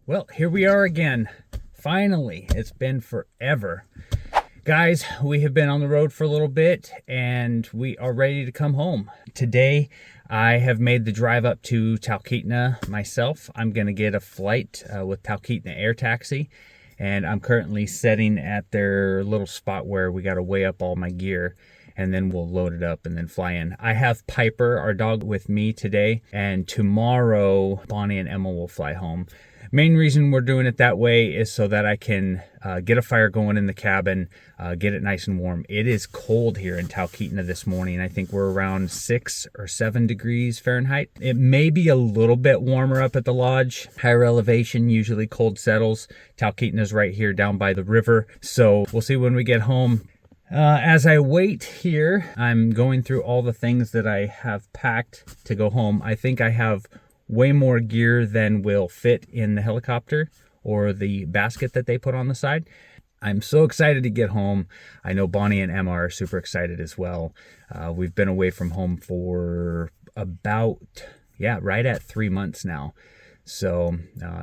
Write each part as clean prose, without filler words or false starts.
Well, here we are again. Finally, it's been forever. Guys, we have been on the road for a little bit and we are ready to come home. Today, I have made the drive up to Talkeetna myself. I'm gonna get a flight with Talkeetna Air Taxi, and I'm currently sitting at their little spot where we gotta weigh up all my gear, and then we'll load it up and then fly in. I have Piper, our dog, with me today, and tomorrow Bonnie and Emma will fly home. Main reason we're doing it that way is so that I can get a fire going in the cabin, get it nice and warm. It is cold here in Talkeetna this morning. I think we're around 6 or 7 degrees Fahrenheit. It may be a little bit warmer up at the lodge. Higher elevation, usually cold settles. Talkeetna's right here down by the river. So we'll see when we get home. As I wait here, I'm going through all the things that I have packed to go home. I think I have way more gear than will fit in the helicopter or the basket that they put on the side. I'm so excited to get home. I know Bonnie and Emma are super excited as well. We've been away from home for about, right at 3 months now. So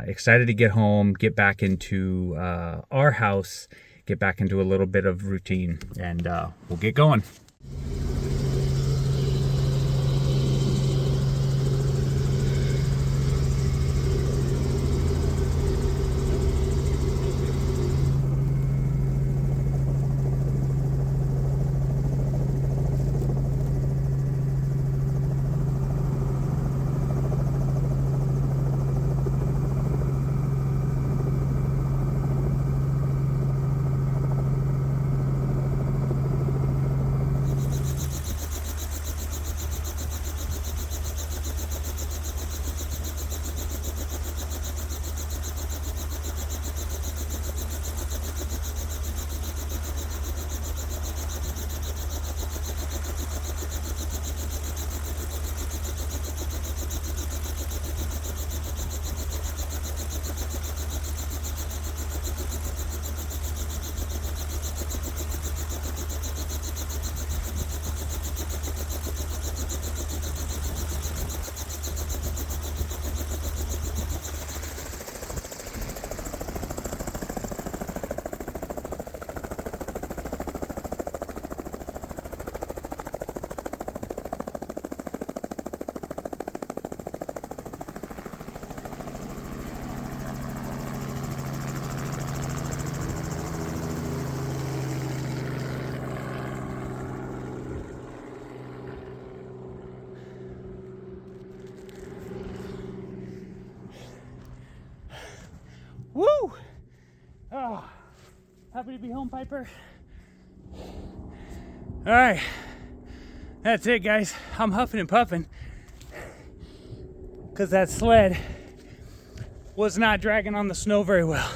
excited to get home, get back into our house, get back into a little bit of routine, and we'll get going. Woo! Oh, happy to be home, Piper. All right, that's it, guys. I'm huffing and puffing because that sled was not dragging on the snow very well.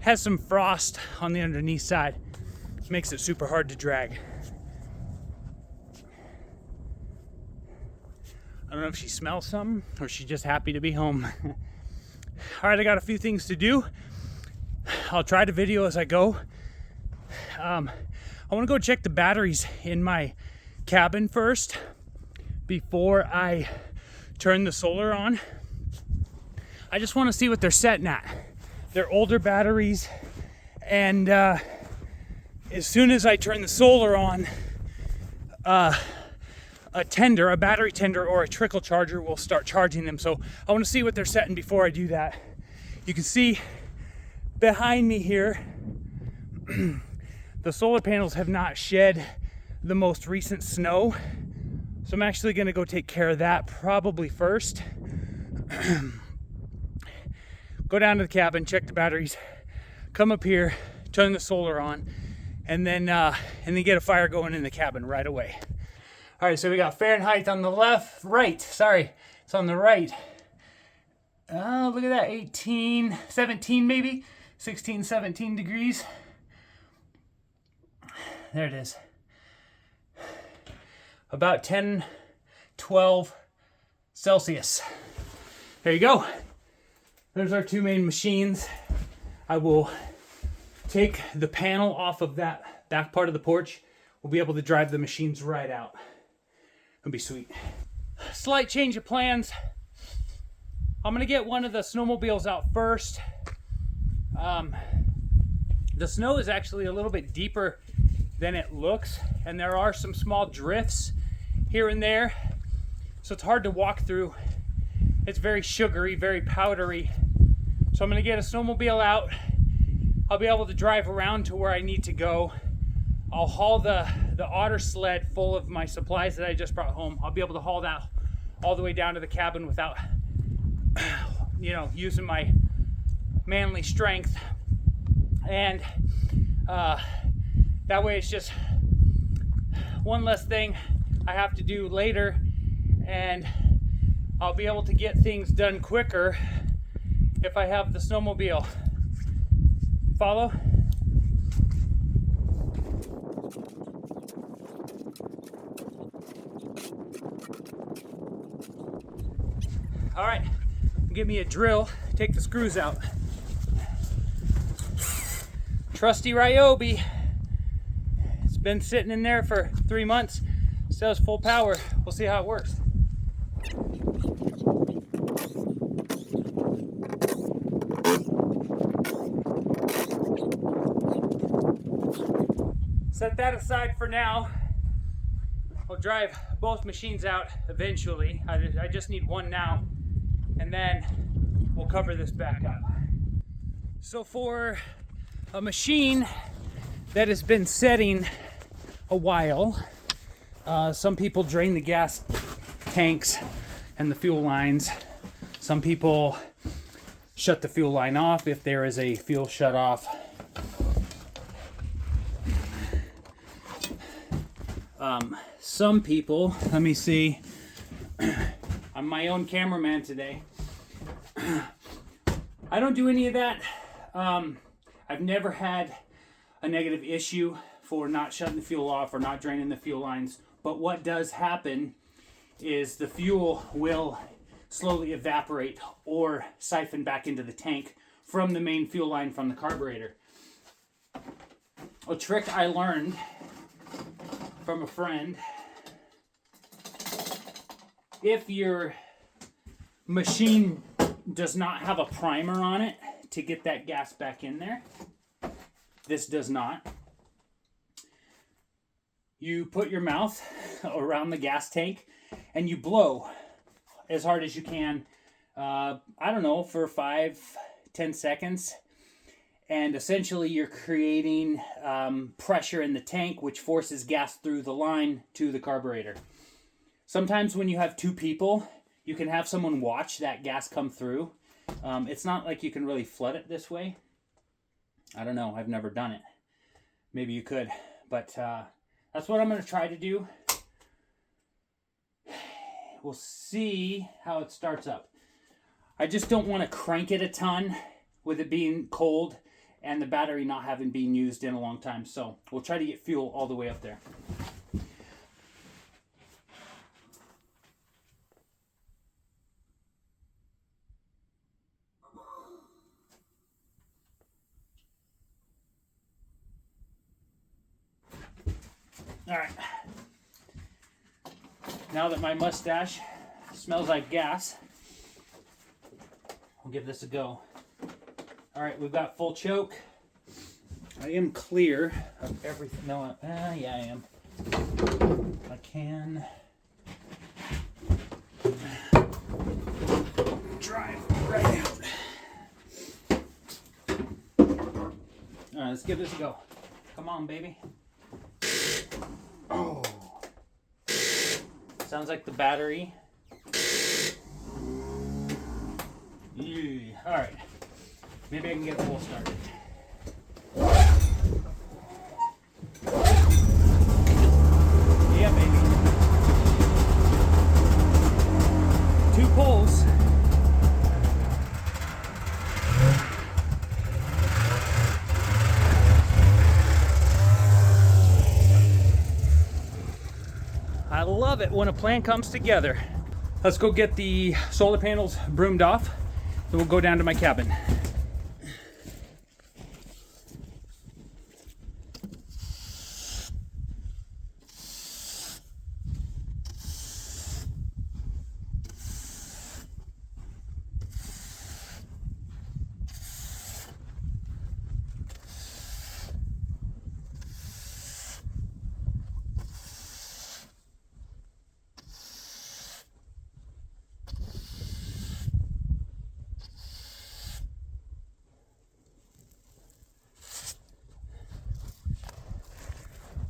Has some frost on the underneath side, which makes it super hard to drag. I don't know if she smells something or she's just happy to be home. All right, I got a few things to do. I'll try to video as I go. I want to go check the batteries in my cabin first before I turn the solar on. I just want to see what they're setting at. They're older batteries, and as soon as I turn the solar on, a battery tender or a trickle charger will start charging them. So I want to see what they're setting before I do that. You can see behind me here, the solar panels have not shed the most recent snow. So I'm actually going to go take care of that probably first. Go down to the cabin, check the batteries, come up here, turn the solar on, and then get a fire going in the cabin right away. All right, so we got Fahrenheit on the it's on the right. Look at that, 18, 17 maybe, 16, 17 degrees. There it is. About 10, 12 Celsius. There you go. There's our two main machines. I will take the panel off of that back part of the porch. We'll be able to drive the machines right out. It'll be sweet. Slight change of plans. I'm gonna get one of the snowmobiles out first. The snow is actually a little bit deeper than it looks, and there are some small drifts here and there, so it's hard to walk through. It's very sugary, very powdery. So I'm gonna get a snowmobile out. I'll be able to drive around to where I need to go. I'll haul the otter sled full of my supplies that I just brought home. I'll be able to haul that all the way down to the cabin without, using my manly strength. And that way it's just one less thing I have to do later, and I'll be able to get things done quicker if I have the snowmobile. Follow? All right, give me a drill, take the screws out. Trusty Ryobi. It's been sitting in there for 3 months. Still has full power. We'll see how it works. Set that aside for now. I'll drive both machines out eventually. I just need one now, and then we'll cover this back up. So for a machine that has been setting a while, some people drain the gas tanks and the fuel lines. Some people shut the fuel line off if there is a fuel shut off. Some people, let me see, I'm my own cameraman today. I don't do any of that. I've never had a negative issue for not shutting the fuel off or not draining the fuel lines. But what does happen is the fuel will slowly evaporate or siphon back into the tank from the main fuel line from the carburetor. A trick I learned from a friend: if your machine does not have a primer on it to get that gas back in there, this does not, you put your mouth around the gas tank and you blow as hard as you can, for 5-10 seconds. And essentially you're creating pressure in the tank, which forces gas through the line to the carburetor. Sometimes when you have two people, you can have someone watch that gas come through. It's not like you can really flood it this way. I don't know. I've never done it. Maybe you could. But that's what I'm going to try to do. We'll see how it starts up. I just don't want to crank it a ton with it being cold and the battery not having been used in a long time. So we'll try to get fuel all the way up there. All right, now that my mustache smells like gas, we'll give this a go. All right, we've got full choke. I am clear of everything. No, yeah, I am. I can drive right out. All right, let's give this a go. Come on, baby. Oh, sounds like the battery. Yeah. All right, maybe I can get a full started. Yeah, baby. 2 pulls. I love it when a plan comes together. Let's go get the solar panels broomed off, then we'll go down to my cabin.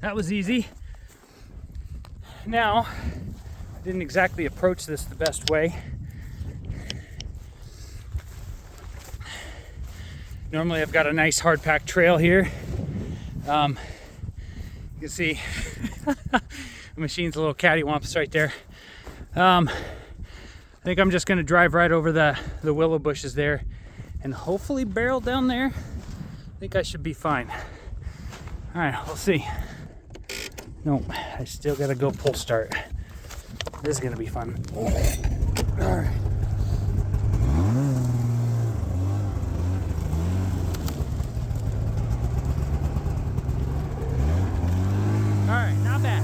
That was easy. Now, I didn't exactly approach this the best way. Normally I've got a nice hard packed trail here. You can see the machine's a little cattywampus right there. I think I'm just gonna drive right over the willow bushes there and hopefully barrel down there. I think I should be fine. All right, we'll see. Nope, I still gotta go pull start. This is gonna be fun. All right. All right, not bad.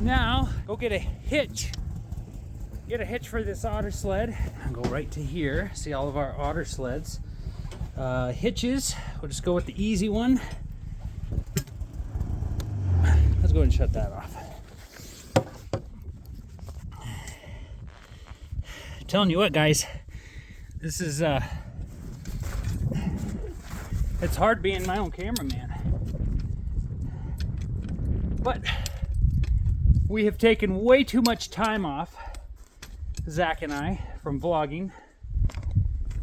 Now, go get a hitch. Get a hitch for this otter sled. I'll go right to here. See all of our otter sleds. Hitches, we'll just go with the easy one. Let's go ahead and shut that off. Telling you what, guys, this is it's hard being my own cameraman, but we have taken way too much time off, Zach and I, from vlogging,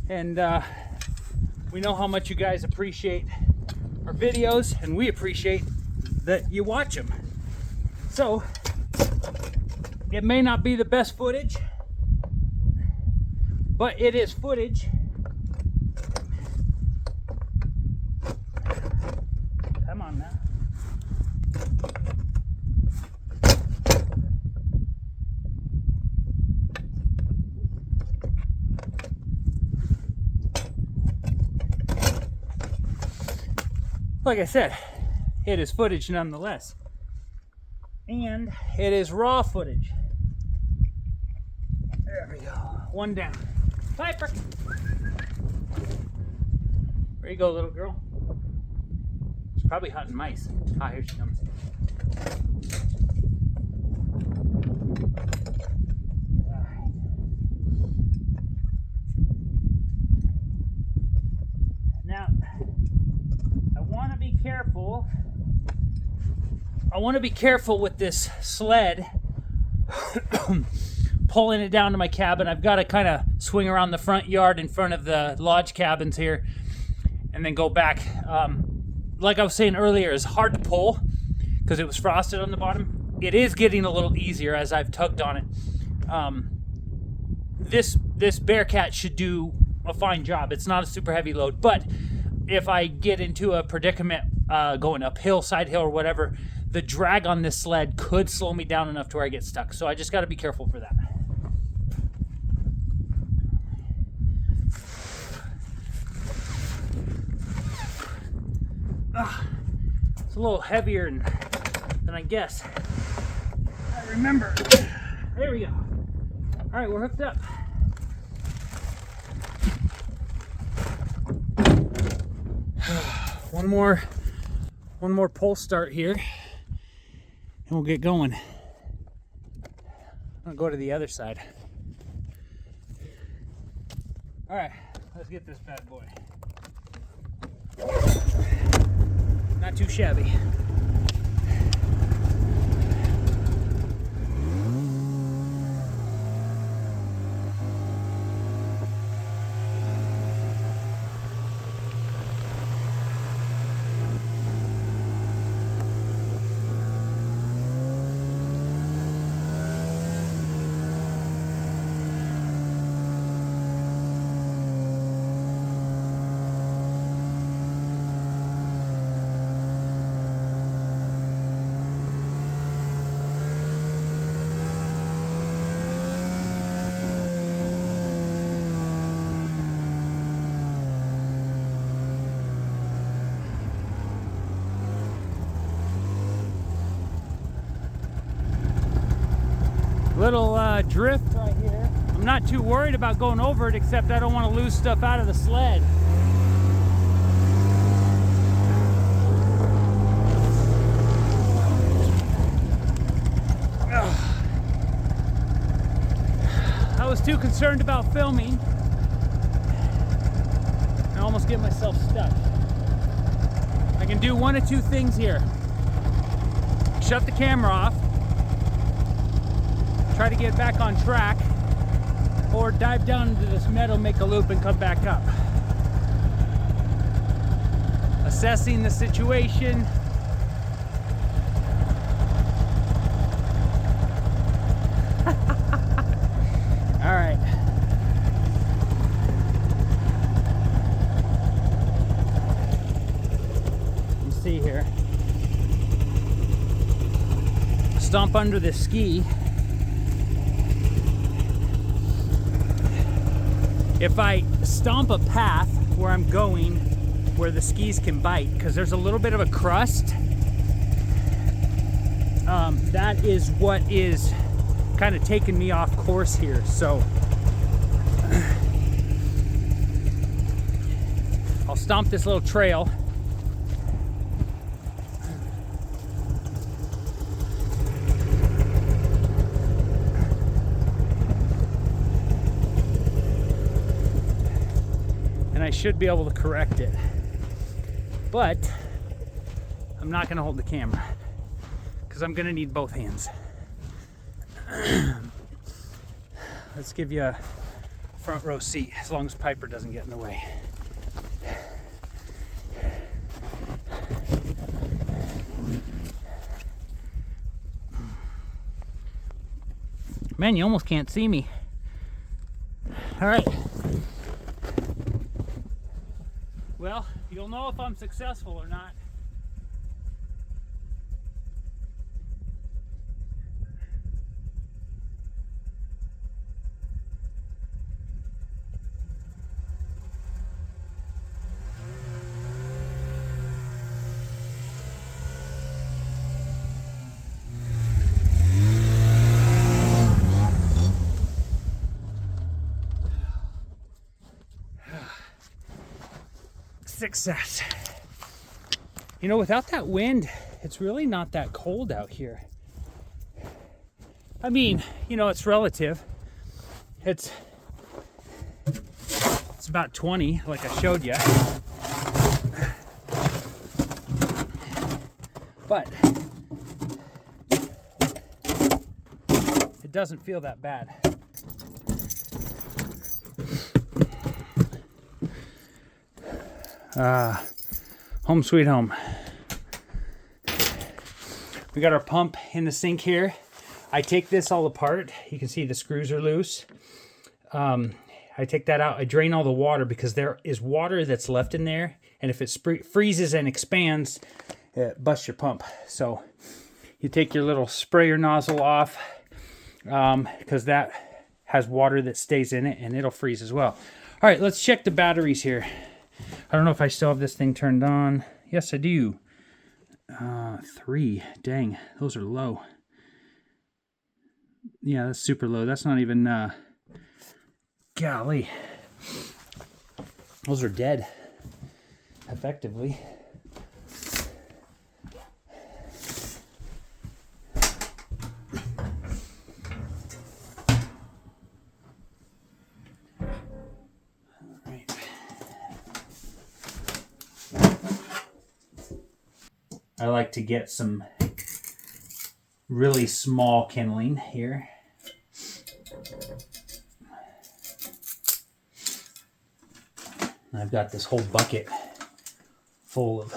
and we know how much you guys appreciate our videos, and we appreciate that you watch them. So it may not be the best footage, but it is footage. Come on now. Like I said, it is footage nonetheless. And it is raw footage. There we go. One down. Piper! Where you go, little girl? She's probably hunting mice. Ah, here she comes. Alright. Now, I want to be careful. I want to be careful with this sled. Pulling it down to my cabin. I've got to kind of swing around the front yard in front of the lodge cabins here and then go back. Like I was saying earlier, it's hard to pull because it was frosted on the bottom. It is getting a little easier as I've tugged on it. This Bearcat should do a fine job. It's not a super heavy load, but if I get into a predicament going uphill, side hill, or whatever, the drag on this sled could slow me down enough to where I get stuck. So I just got to be careful for that. It's a little heavier than I guess. I remember. There we go. All right, we're hooked up. One more pull start here, and we'll get going. I'm gonna go to the other side. All right, let's get this bad boy. Not too shabby. Little drift right here. I'm not too worried about going over it, except I don't want to lose stuff out of the sled. was too concerned about filming. I almost get myself stuck. I can do one of two things here. Shut the camera off, try to get back on track, or dive down into this meadow, make a loop, and come back up. Assessing the situation. All right. Let's see here. Stomp under the ski. If I stomp a path where I'm going, where the skis can bite, because there's a little bit of a crust, that is what is kind of taking me off course here. So I'll stomp this little trail. And I should be able to correct it. But I'm not going to hold the camera because I'm going to need both hands. Let's give you a front row seat as long as Piper doesn't get in the way. Man, you almost can't see me. All right. Well, you'll know if I'm successful or not. Success. You know, without that wind, it's really not that cold out here. I mean, you know, it's relative. It's about 20, like I showed you. But it doesn't feel that bad. Home sweet home. We got our pump in the sink here. I take this all apart. You can see the screws are loose. I take that out. I drain all the water because there is water that's left in there. And if it freezes and expands, it busts your pump. So you take your little sprayer nozzle off because that has water that stays in it and it'll freeze as well. All right, let's check the batteries here. I don't know if I still have this thing turned on. Yes, I do. 3. Dang, those are low. Yeah, that's super low. That's not even... golly. Those are dead. Effectively. I like to get some really small kindling here. I've got this whole bucket full of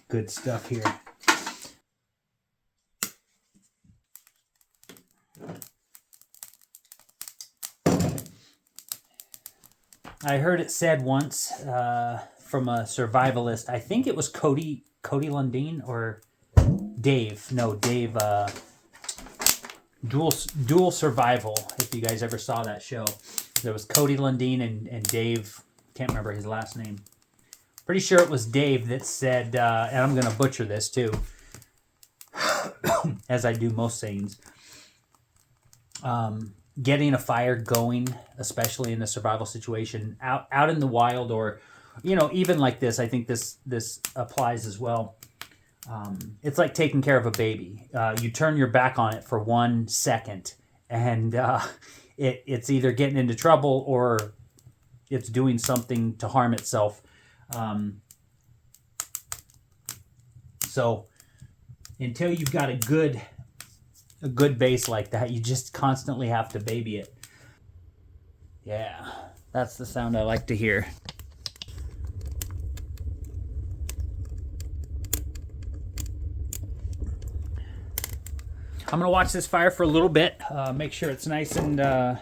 good stuff here. I heard it said once from a survivalist, I think it was Cody Lundin or Dave. No, Dave. Dual Survival. If you guys ever saw that show, there was Cody Lundin and Dave. Can't remember his last name. Pretty sure it was Dave that said, and I'm gonna butcher this too, as I do most sayings. Getting a fire going, especially in a survival situation, out in the wild, or even like this. I think this applies as well. It's like taking care of a baby. You turn your back on it for 1 second, and it's either getting into trouble or it's doing something to harm itself. So until you've got a good base like that, you just constantly have to baby it. Yeah, that's the sound I like to hear. I'm gonna watch this fire for a little bit, make sure it's nice and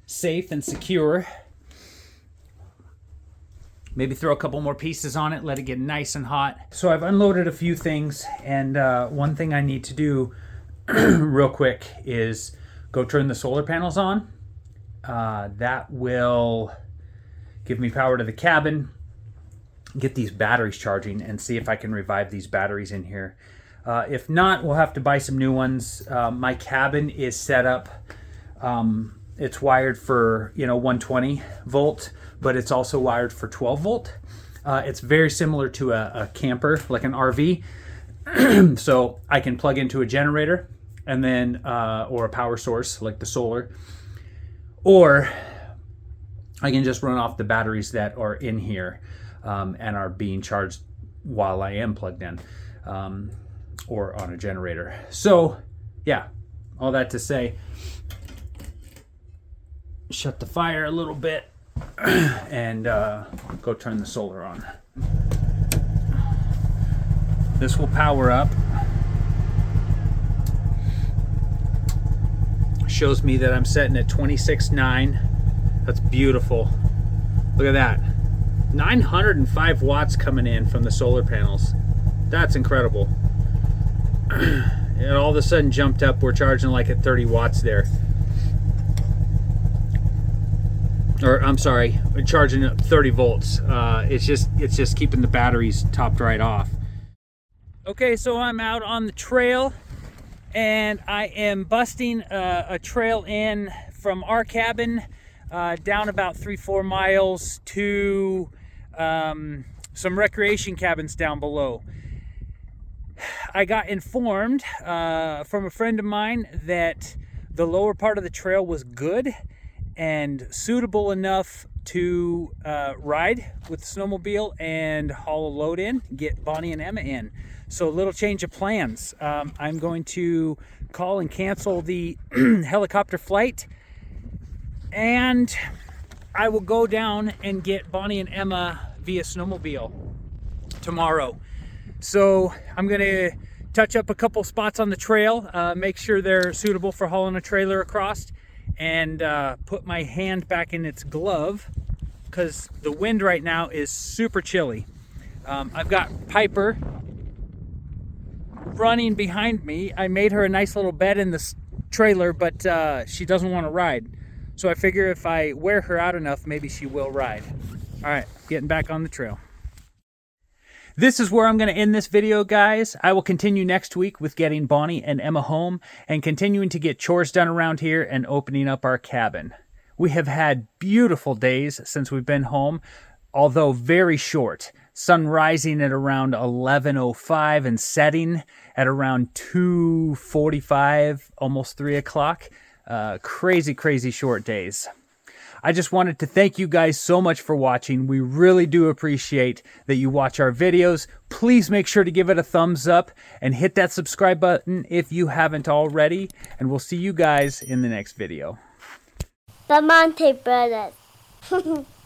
safe and secure. Maybe throw a couple more pieces on it, let it get nice and hot. So I've unloaded a few things, and one thing I need to do real quick is go turn the solar panels on. That will give me power to the cabin, get these batteries charging, and see if I can revive these batteries in here. If not, we'll have to buy some new ones. My cabin is set up, it's wired for 120 volt, but it's also wired for 12 volt. It's very similar to a camper, like an RV. So I can plug into a generator and then or a power source like the solar, or I can just run off the batteries that are in here and are being charged while I am plugged in, or on a generator. So yeah, all that to say, shut the fire a little bit and go turn the solar on. This will power up. Shows me that I'm setting at 26.9. That's beautiful. Look at that. 905 watts coming in from the solar panels. That's incredible. It all of a sudden jumped up. We're charging like at 30 watts there. Or I'm sorry, we're charging at 30 volts. It's just keeping the batteries topped right off. Okay, so I'm out on the trail, and I am busting a trail in from our cabin down about 3-4 miles to some recreation cabins down below. I got informed from a friend of mine that the lower part of the trail was good and suitable enough to ride with the snowmobile and haul a load in, get Bonnie and Emma in. So a little change of plans. I'm going to call and cancel the helicopter flight, and I will go down and get Bonnie and Emma via snowmobile tomorrow. So I'm gonna touch up a couple spots on the trail, make sure they're suitable for hauling a trailer across, and put my hand back in its glove because the wind right now is super chilly. I've got Piper running behind me. I made her a nice little bed in the trailer, but she doesn't want to ride. So I figure if I wear her out enough, maybe she will ride. All right, getting back on the trail. This is where I'm going to end this video, guys. I will continue next week with getting Bonnie and Emma home and continuing to get chores done around here and opening up our cabin. We have had beautiful days since we've been home, although very short. Sun rising at around 11:05 and setting at around 2:45, almost 3 o'clock. Crazy, crazy short days. I just wanted to thank you guys so much for watching. We really do appreciate that you watch our videos. Please make sure to give it a thumbs up and hit that subscribe button if you haven't already. And we'll see you guys in the next video. Bramante Brothers.